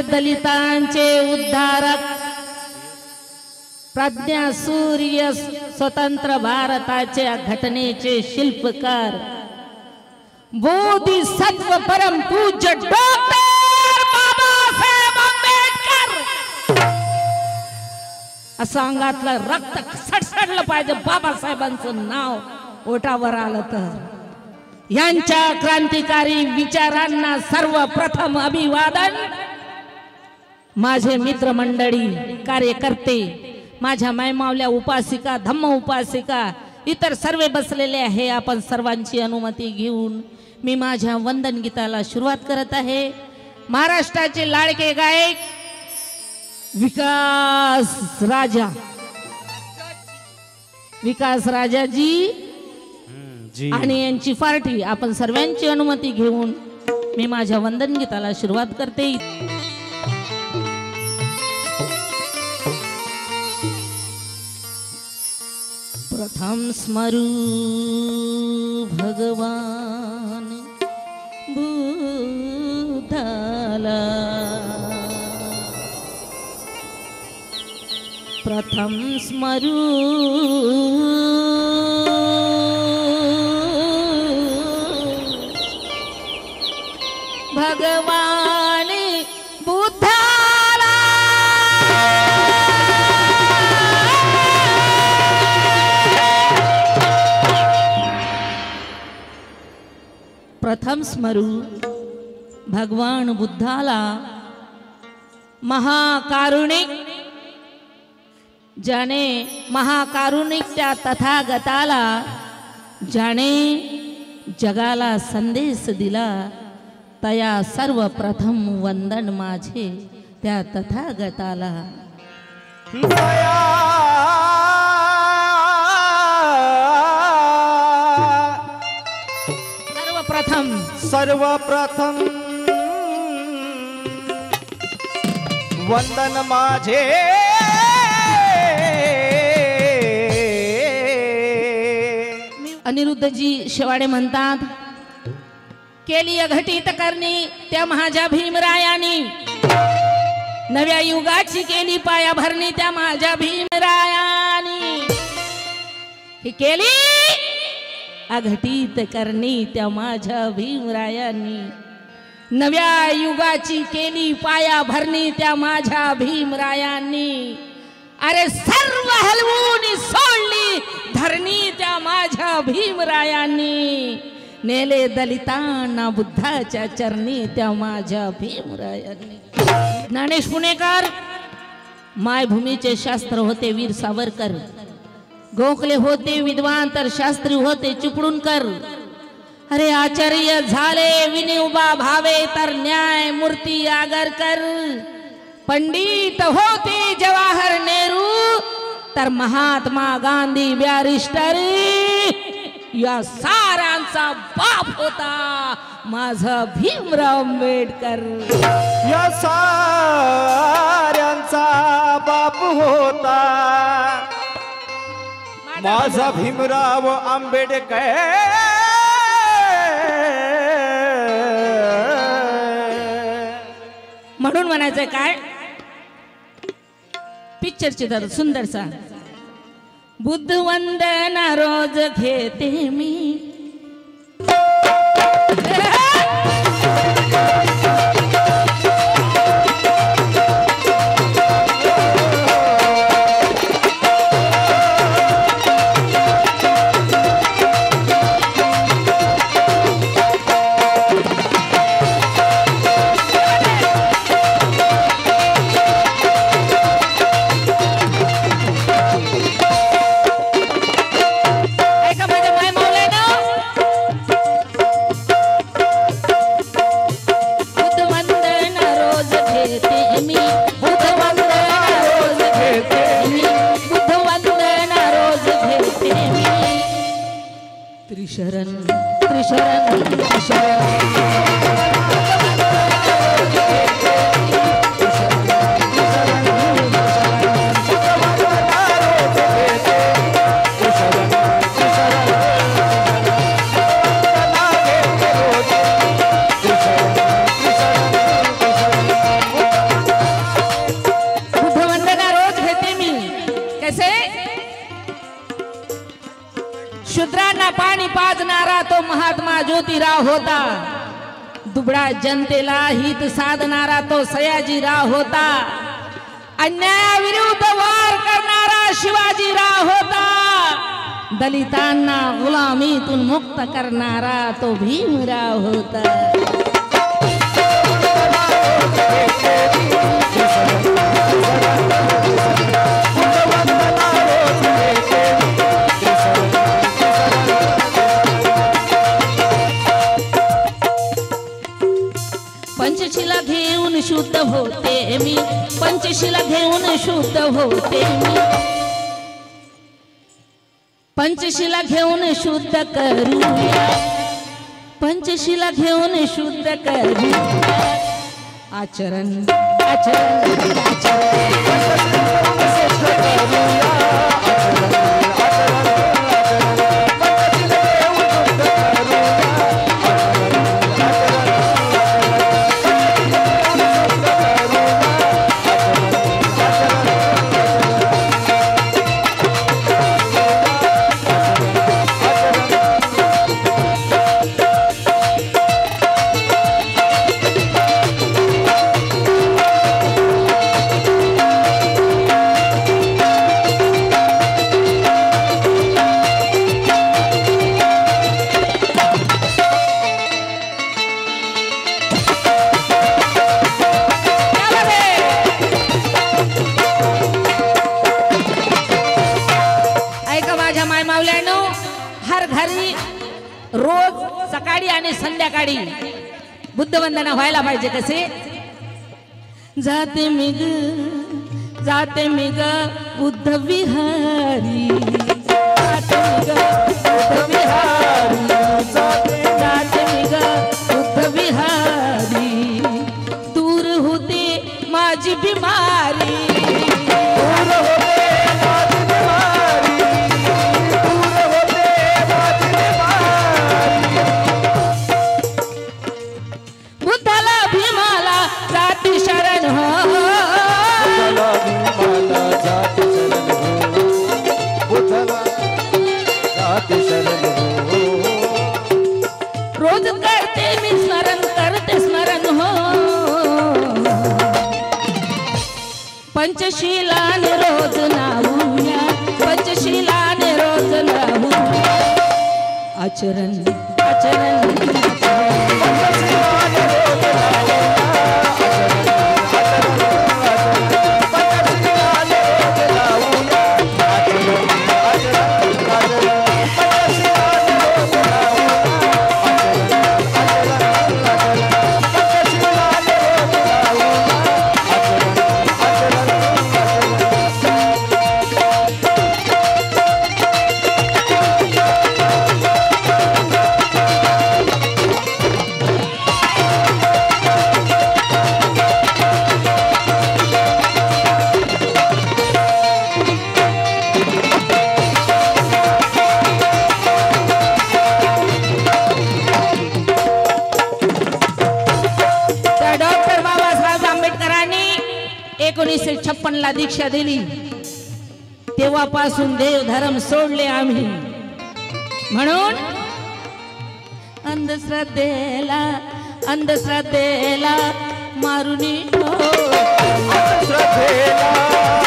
दलितांचे उद्धारक, प्रज्ञा सूर्य, स्वतंत्र भारताच्या घटनेचे शिल्पकार, बोधिसत्व परम पूज्य डॉक्टर बाबासाहेब आंबेडकर। असं अंगातलं रक्त सडसडलं पाहिजे बाबासाहेबांचं नाव ओठावर आलं तर। यांच्या क्रांतिकारी विचारांना सर्वप्रथम अभिवादन। माझे मित्रमंडळी, कार्यकर्ते, माझ्या मायमावल्या उपासिका, धम्म उपासिका, इतर सर्व बसलेले आहे, आपण सर्वांची अनुमती घेऊन मी माझ्या वंदन गीताला सुरुवात करत आहे। महाराष्ट्राचे लाडके गायक विकास राजाजी आणि यांची पार्टी, आपण सर्वांची अनुमती घेऊन मी माझ्या वंदन गीताला सुरुवात करते। प्रथम स्मरू भगवान बुद्धाला, प्रथम स्मरू भगवान बुद्धाला। प्रथम स्मरू भगवान बुद्धाला, महाकारुणिक, ज्याने महाकारुणिक त्या तथागताला, ज्याने जगाला संदेश दिला, तया सर्वप्रथम वंदन माझे त्या तथागताला। सर्वप्रथम वंदन माझे अनिरुद्धजी शेवाडे म्हणतात, केली अघटित करणी त्या माझ्या भीमरायानी, नव्या युगाची केली पायाभरणी त्या माझ्या भीमरायानी। ही केली अघटित करणी त्या माझ्या भीमरायांनी, नव्या युगाची केली पायाभरणी त्या माझ्या भीमरायांनी। अरे सर्व हलवून सोडली धरणी त्या माझ्या भीमरायांनी, नेले दलितांना बुद्धाच्या चरणी त्या माझ्या भीमरायांनी। ज्ञानेश पुणेकर, मायभूमीचे शास्त्र होते वीर सावरकर, गोखले होते विद्वान तर शास्त्री होते चिपळूणकर। अरे आचार्य झाले विनोबा भावे तर न्याय मूर्ती आगरकर, पंडित होते जवाहर नेहरू तर महात्मा गांधी बॅरिस्टर, या साऱ्यांचा बाप होता माझा भीमराव आंबेडकर। या साऱ्यांचा बाप होता माझा भीमराव आंबेडकर। म्हणून म्हणायचं काय, पिक्चरची तर सुंदरसा, बुद्ध वंदना रोज घेते मी, त्रिशरण त्रिशरण महात्मा ज्योतिराव होता, दुबळा जनतेला हित साधणारा तो सयाजीराव होता, अन्यायाविरुद्ध वार करणारा शिवाजीराव होता, दलितांना गुलामीतून मुक्त करणारा तो भीमराव होता. पंचशिला घेऊन शुद्ध होते मी, पंचशिला घेऊन शुद्ध होते मी, पंचशिला घेऊन शुद्ध करूया, पंचशिला घेऊन शुद्ध करूया, आचरण आचरण रोज सकाळी आणि संध्याकाळी बुद्धवंदना व्हायला पाहिजे. कसे जाते मी ग बुद्ध विहारी, जाते मी ग बुद्ध विहारी, जाते मी ग बुद्ध विहारी, दूर होते माझी बिमारी, रोज करते मी स्मरण, करते स्मरण हो, पंचशिलाने रोज नाहूया, पंचशिलाने रोज नाहूया, आचरण आचरण ला दीक्षा दिली. तेव्हापासून देव धर्म सोडले आम्ही. म्हणून अंधश्रद्धेला अंधश्रद्धेला मारुनी अंधश्रद्धेला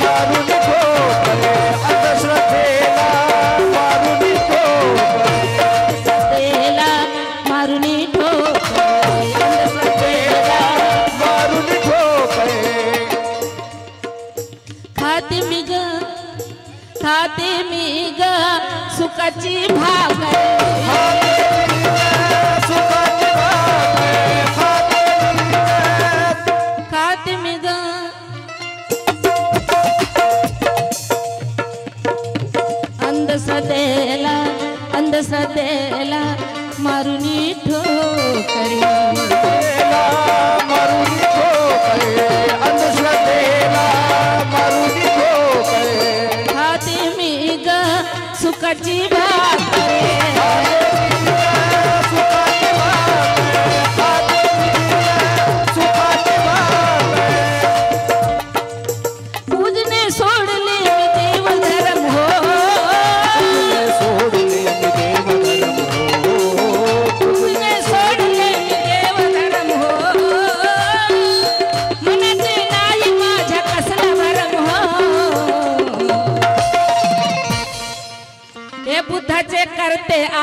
मारुनी ठोकरे, अंधश्रद्धेला मारुनी ठोकरे, मारुनी ठोकरे, अंधश्रद्धेला मारुनी ठोकरे. खाते मी ग सुखाची भाकरी, खाते मी ग अंधश्रद्धेला अंधश्रद्धेला मारुनी ठोकरे, मारुनी ठोकरे, अंधश्रद्धेला मारुनी ठोकरे. खाते मी ग सुखाची भाकरी, पूजने सोडले मी देव धर्म हो, सोडले मी देव धर्म हो,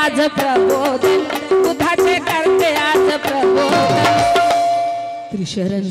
आज प्रबोधन, बुधाचे करते आज प्रबोधन. त्रिशरण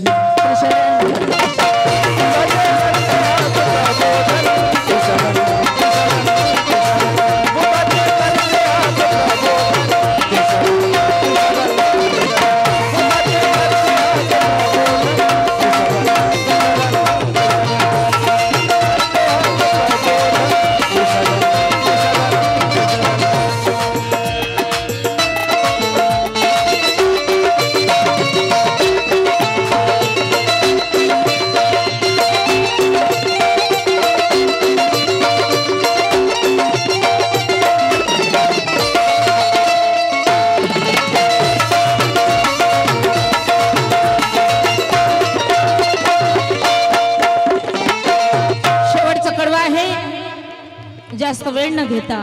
जास्त वेळ न घेता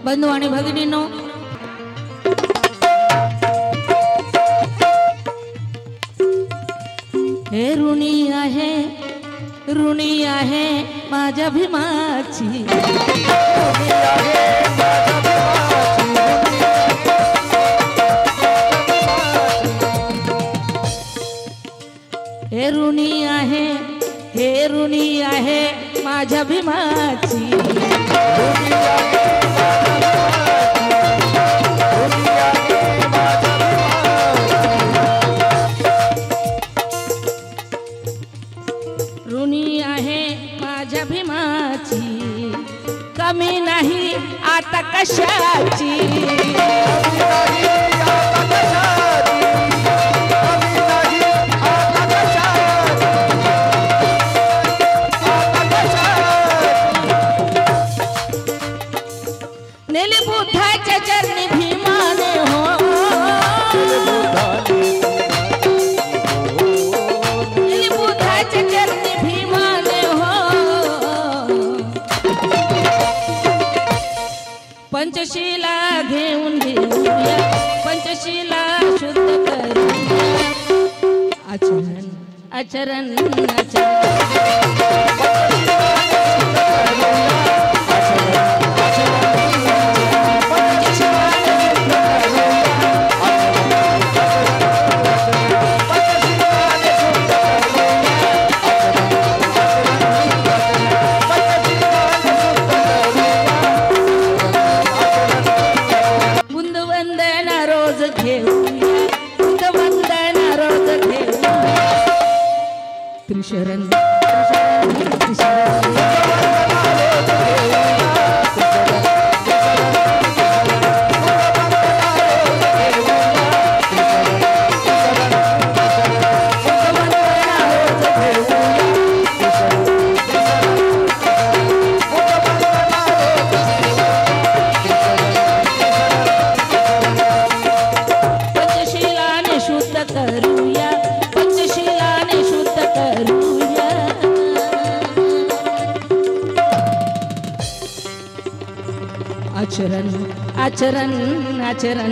बंधू आणि भगिनींनो, हे ऋणी आहे माझ्या भीमाची, हे ऋणी आहे माझ्या भीमाची. ऋणी आहे माझ्या भीमाची, कमी नाही आता कशाची. नेली बुद्धाच्या चरणी भीमाने हो, नेली बुद्धाच्या चरणी भीमाने हो. पंचशीला घेऊन घेऊया, पंचशीला शुद्ध करूया. आचरण आचरण त्रिशरण पंचशीलाने शुद्ध करूया, पंचशीलाने शुद्ध करूया. आचरण आचरण आचरण